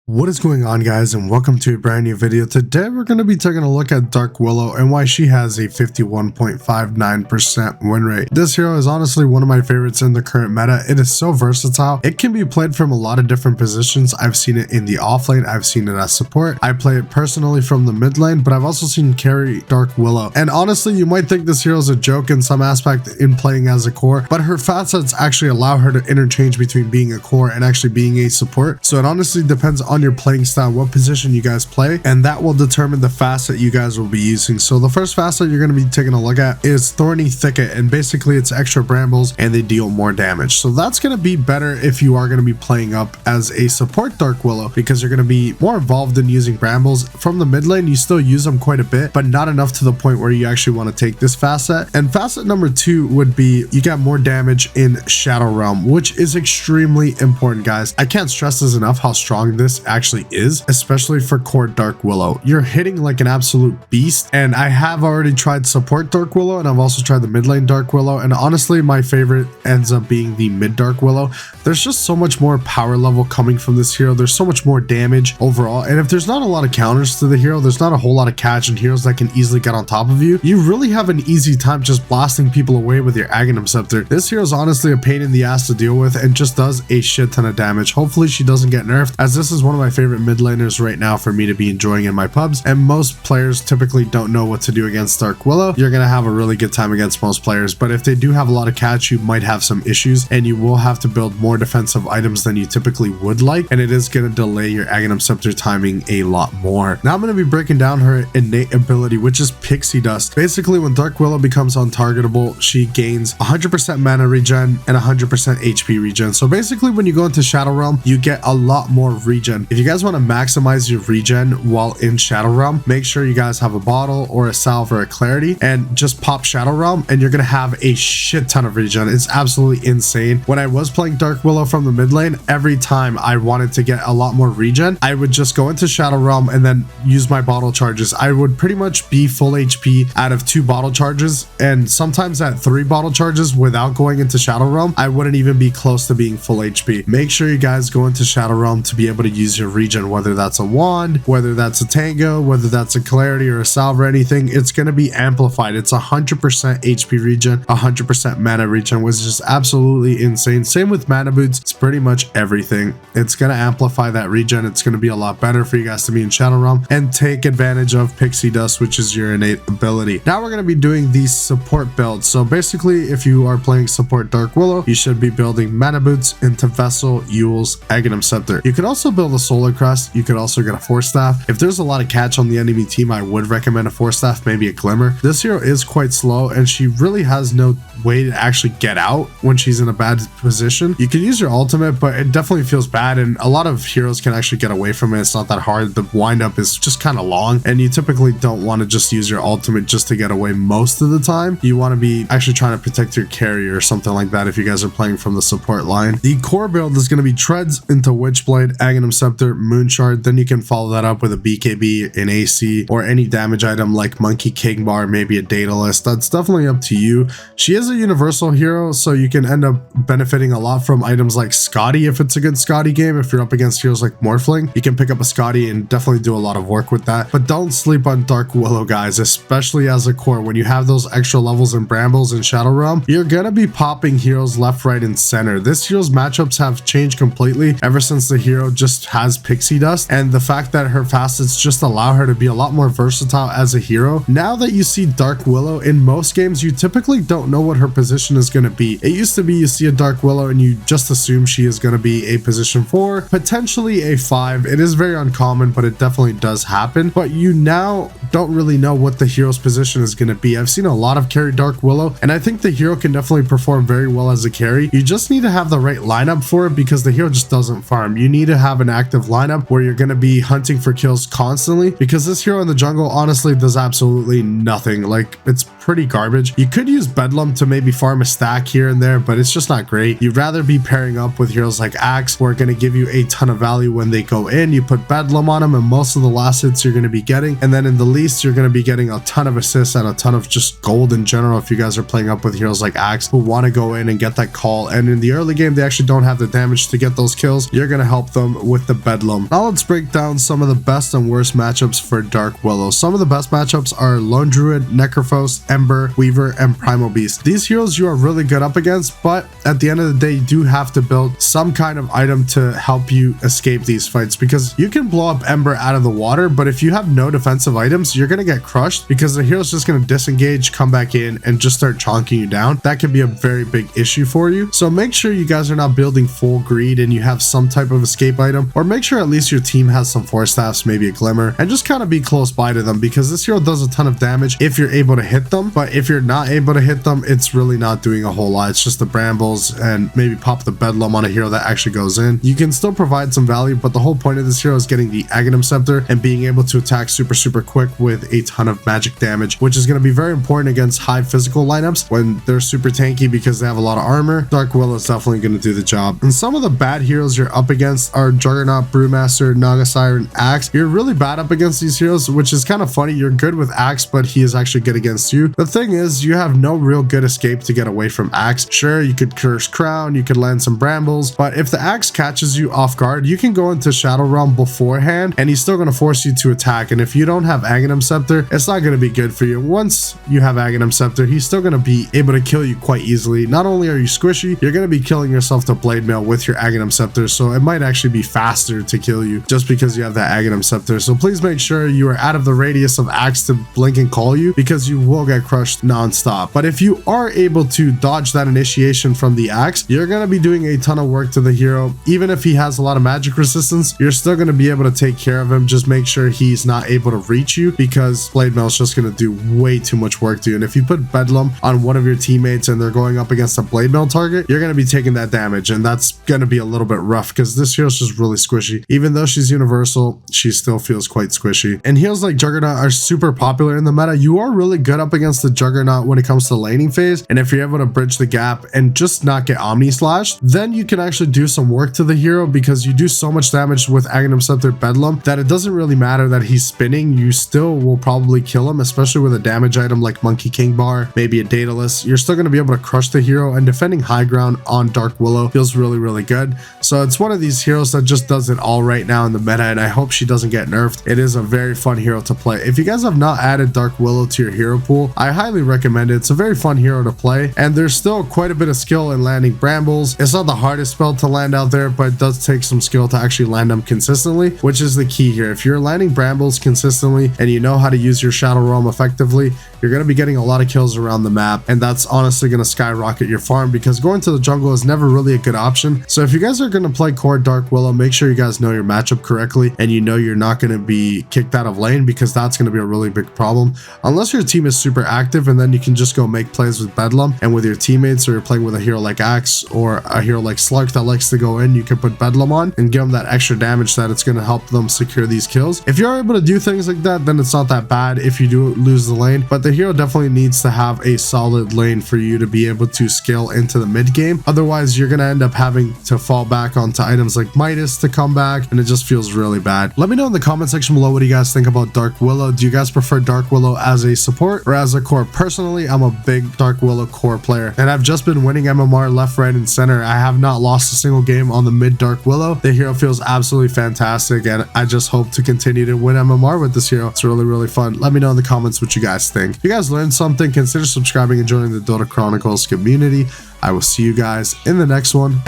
What is going on, guys, and welcome to a brand new video. Today we're going to be taking a look at Dark Willow and why she has a 51.59% win rate. This hero is honestly one of my favorites in the current meta. It is so versatile. It can be played from a lot of different positions. I've seen it in the offlane, I've seen it as support. I play it personally from the mid lane, but I've also seen carry Dark Willow. And honestly, you might think this hero is a joke in some aspect in playing as a core, but her facets actually allow her to interchange between being a core and actually being a support. So it honestly depends on your playing style, what position you guys play, and that will determine the facet you guys will be using. So the first facet you're going to be taking a look at is Thorny Thicket, and basically it's extra brambles and they deal more damage. So that's going to be better if you are going to be playing up as a support Dark Willow, because you're going to be more involved in using brambles. From the mid lane, you still use them quite a bit, but not enough to the point where you actually want to take this facet. And facet number 2 would be you get more damage in Shadow Realm, which is extremely important, guys. I can't stress this enough how strong this actually is, especially for core Dark Willow. You're hitting like an absolute beast, and I have already tried support Dark Willow, and I've also tried the mid lane Dark Willow, and honestly my favorite ends up being the mid Dark Willow. There's just so much more power level coming from this hero. There's so much more damage overall, and if there's not a lot of counters to the hero, there's not a whole lot of catch and heroes that can easily get on top of you, you really have an easy time just blasting people away with your aghanims scepter. This hero is honestly a pain in the ass to deal with and just does a shit ton of damage. Hopefully she doesn't get nerfed, as this is one of my favorite mid laners right now for me to be enjoying in my pubs, and most players typically don't know what to do against Dark Willow. You're gonna have a really good time against most players, but if they do have a lot of catch, you might have some issues and you will have to build more defensive items than you typically would like, and it is gonna delay your aghanim scepter timing a lot more. Now I'm gonna be breaking down her innate ability, which is Pixie Dust. Basically, when Dark Willow becomes untargetable, she gains 100% mana regen and 100% HP regen. So basically, when you go into Shadow Realm, you get a lot more regen. If you guys want to maximize your regen while in Shadow Realm, make sure you guys have a bottle or a salve or a clarity and just pop Shadow Realm, and you're gonna have a shit ton of regen. It's absolutely insane. When I was playing Dark Willow from the mid lane, every time I wanted to get a lot more regen, I would just go into Shadow Realm and then use my bottle charges. I would pretty much be full HP out of 2 bottle charges, and sometimes at 3 bottle charges without going into Shadow Realm, I wouldn't even be close to being full HP. Make sure you guys go into Shadow Realm to be able to use your regen, whether that's a wand, whether that's a tango, whether that's a clarity or a salve or anything. It's going to be amplified. It's 100% HP regen, 100% mana regen, which is absolutely insane. Same with mana boots. It's pretty much everything. It's going to amplify that regen. It's going to be a lot better for you guys to be in Shadow Realm and take advantage of Pixie Dust, which is your innate ability. Now we're going to be doing these support builds. So basically, if you are playing support Dark Willow, you should be building mana boots into Vessel, Yule's, Aghanim Scepter. You could also build a Solar Crest. You could also get a Force Staff. If there's a lot of catch on the enemy team, I would recommend a Force Staff, maybe a Glimmer. This hero is quite slow, and she really has no way to actually get out when she's in a bad position. You can use your ultimate, but it definitely feels bad, and a lot of heroes can actually get away from it. It's not that hard. The windup is just kind of long, and you typically don't want to just use your ultimate just to get away most of the time. You want to be actually trying to protect your carry or something like that if you guys are playing from the support line. The core build is going to be Treads into Witchblade, Aghanim Scepter, Moonshard. Then you can follow that up with a BKB, an AC, or any damage item like Monkey King Bar, maybe a Daedalus. That's definitely up to you. She is a universal hero, so you can end up benefiting a lot from items like Scotty if it's a good Scotty game. If you're up against heroes like Morphling, you can pick up a Scotty and definitely do a lot of work with that. But don't sleep on Dark Willow, guys, especially as a core. When you have those extra levels in Brambles and Shadow Realm, you're gonna be popping heroes left, right, and center. This hero's matchups have changed completely ever since the hero just has Pixie Dust, and the fact that her facets just allow her to be a lot more versatile as a hero. Now that you see Dark Willow in most games, you typically don't know what her position is going to be. It used to be you see a Dark Willow and you just assume she is going to be a position 4, potentially a 5. It is very uncommon, but it definitely does happen. But you now don't really know what the hero's position is going to be. I've seen a lot of carry Dark Willow, and I think the hero can definitely perform very well as a carry. You just need to have the right lineup for it, because the hero just doesn't farm. You need to have an active lineup where you're going to be hunting for kills constantly, because this hero in the jungle honestly does absolutely nothing. Like, it's pretty garbage. You could use Bedlam to maybe farm a stack here and there, but it's just not great. You'd rather be pairing up with heroes like Axe, who are going to give you a ton of value when they go in. You put Bedlam on them, and most of the last hits you're going to be getting. And then in the least, you're going to be getting a ton of assists and a ton of just gold in general if you guys are playing up with heroes like Axe who want to go in and get that call. And in the early game, they actually don't have the damage to get those kills. You're going to help them with the Bedlam. Now let's break down some of the best and worst matchups for Dark Willow. Some of the best matchups are Lone Druid, Necrophos, Ember, Weaver, and Primal Beast. These heroes you are really good up against, but at the end of the day, you do have to build some kind of item to help you escape these fights, because you can blow up Ember out of the water, but if you have no defensive items, you're going to get crushed because the hero's just going to disengage, come back in, and just start chonking you down. That could be a very big issue for you. So make sure you guys are not building full greed and you have some type of escape item, or make sure at least your team has some force staffs, maybe a glimmer, and just kind of be close by to them, because this hero does a ton of damage if you're able to hit them. But if you're not able to hit them, it's really not doing a whole lot. It's just the brambles and maybe pop the Bedlam on a hero that actually goes in. You can still provide some value, but the whole point of this hero is getting the aghanims scepter and being able to attack super quick with a ton of magic damage, which is going to be very important against high physical lineups when they're super tanky because they have a lot of armor. Dark Willow is definitely going to do the job. And some of the bad heroes you're up against are Juggernaut, Brewmaster, Naga Siren, Axe. You're really bad up against these heroes, which is kind of funny. You're good with Axe, but he is actually good against you. The thing is, you have no real good escape to get away from Axe. Sure, you could Curse Crown, you could land some brambles, but if the Axe catches you off guard, you can go into Shadow Realm beforehand and he's still going to force you to attack. And if you don't have Aghanim Scepter, it's not going to be good for you. Once you have Aghanim Scepter, he's still going to be able to kill you quite easily. Not only are you squishy, you're going to be killing yourself to blade mail with your Aghanim Scepter, so it might actually be faster to kill you just because you have that Aghanim Scepter. So please make sure you are out of the radius of Axe to blink and call you, because you will get crushed non-stop. But if you are able to dodge that initiation from the Axe, you're going to be doing a ton of work to the hero. Even if he has a lot of magic resistance, you're still going to be able to take care of him. Just make sure he's not able to reach you, because blade mail is just going to do way too much work to you. And if you put Bedlam on one of your teammates and they're going up against a blade mail target, you're going to be taking that damage, and that's going to be a little bit rough because this hero's just really squishy. Even though she's universal, she still feels quite squishy. And heroes like Juggernaut are super popular in the meta. You are really good up against the Juggernaut when it comes to laning phase, and if you're able to bridge the gap and just not get Omni Slashed, then you can actually do some work to the hero, because you do so much damage with Aghanim Scepter Bedlam that it doesn't really matter that he's spinning. You still will probably kill him, especially with a damage item like Monkey King Bar, maybe a Daedalus. You're still going to be able to crush the hero, and defending high ground on Dark Willow feels really good. So it's one of these heroes that just does it all right now in the meta, and I hope she doesn't get nerfed. It is a very fun hero to play. If you guys have not added Dark Willow to your hero pool, I highly recommend it. It's a very fun hero to play, and there's still quite a bit of skill in landing brambles. It's not the hardest spell to land out there, but it does take some skill to actually land them consistently, which is the key here. If you're landing brambles consistently and you know how to use your Shadow Realm effectively, you're going to be getting a lot of kills around the map, and that's honestly going to skyrocket your farm, because going to the jungle is never really a good option. So if you guys are going to play core Dark Willow, make sure you guys know your matchup correctly, and you know you're not going to be kicked out of lane, because that's going to be a really big problem unless your team is super active, and then you can just go make plays with Bedlam and with your teammates, or you're playing with a hero like Axe or a hero like Slark that likes to go in. You can put Bedlam on and give them that extra damage that it's going to help them secure these kills. If you're able to do things like that, then it's not that bad if you do lose the lane, but the hero definitely needs to have a solid lane for you to be able to scale into the mid game. Otherwise, you're going to end up having to fall back onto items like Midas to come back, and it just feels really bad. Let me know in the comment section below what do you guys think about Dark Willow. Do you guys prefer Dark Willow as a support or as a core? Personally, I'm a big Dark Willow core player, and I've just been winning MMR left, right, and center. I have not lost a single game on the mid Dark Willow. The hero feels absolutely fantastic, and I just hope to continue to win MMR with this hero. It's really fun. Let me know in the comments what you guys think. If you guys learned something, consider subscribing and joining the Dota Chronicles community. I will see you guys in the next one.